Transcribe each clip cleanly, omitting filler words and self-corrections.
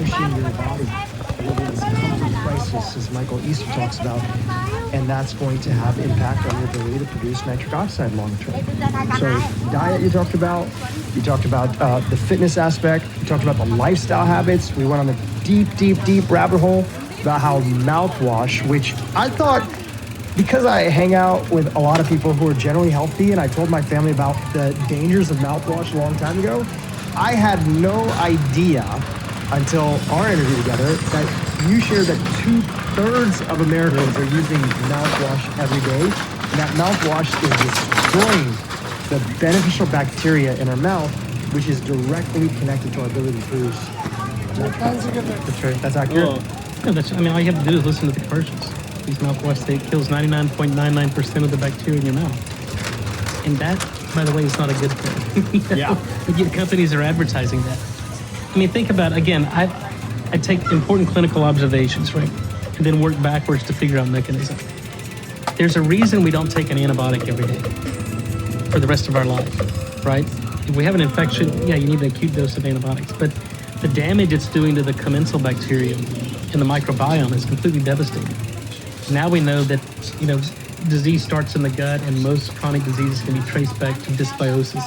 pushing your body over this comfort crisis, as Michael Easter talks about, and that's going to have impact on your ability to produce nitric oxide long term. So diet you talked about the fitness aspect, you talked about the lifestyle habits. We went on the deep rabbit hole about how mouthwash, which I thought, because I hang out with a lot of people who are generally healthy, and I told my family about the dangers of mouthwash a long time ago, I had no idea until our interview together that you shared that 2/3 of Americans are using mouthwash every day, and that mouthwash is destroying the beneficial bacteria in our mouth, which is directly connected to our ability to produce. That's right. That's accurate. Well, all you have to do is listen to the commercials. These mouthwash, it kills 99.99% of the bacteria in your mouth. And that, by the way, is not a good thing. Yeah. But companies are advertising that. I mean, think about, again, I take important clinical observations, right? And then work backwards to figure out mechanism. There's a reason we don't take an antibiotic every day for the rest of our life, right? If we have an infection, yeah, you need an acute dose of antibiotics. But the damage it's doing to the commensal bacteria in the microbiome is completely devastating. Now we know that, disease starts in the gut, and most chronic diseases can be traced back to dysbiosis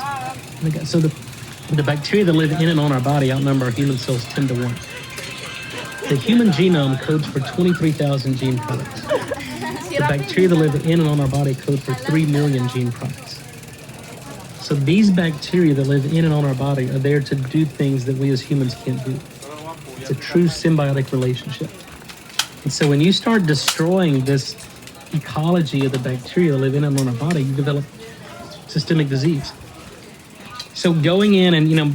in the gut. So the bacteria that live in and on our body outnumber our human cells 10 to 1. The human genome codes for 23,000 gene products. The bacteria that live in and on our body code for 3 million gene products. So these bacteria that live in and on our body are there to do things that we as humans can't do. It's a true symbiotic relationship. And so when you start destroying this ecology of the bacteria that live in and on our body, you develop systemic disease. So going in and,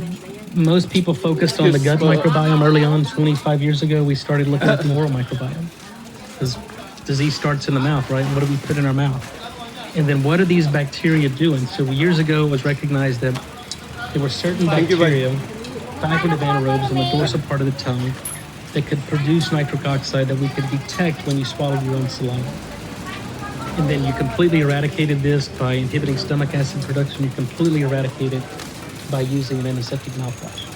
most people focused on the gut microbiome early on. 25 years ago, we started looking at the oral microbiome. Because disease starts in the mouth, right? What do we put in our mouth? And then what are these bacteria doing? So years ago, it was recognized that there were certain bacteria, facultative anaerobes in the dorsal part of the tongue that could produce nitric oxide that we could detect when you swallowed your own saliva. And then you completely eradicated this by inhibiting stomach acid production. You completely eradicated by using an antiseptic mouthwash.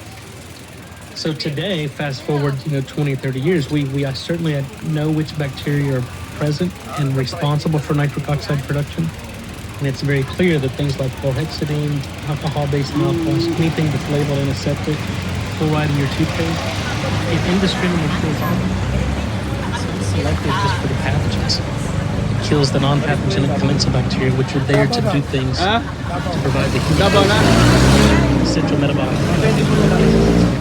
So today, fast forward, 20 or 30 years, we certainly know which bacteria are present and responsible for nitric oxide production. And it's very clear that things like chlorhexidine, alcohol-based mouthwash, anything that's labeled antiseptic, fluoride in your toothpaste, it indiscriminately kills all of them. It's selective just for the pathogens. It kills the non-pathogenic commensal bacteria, which are there to do things to provide the human essential metabolic products.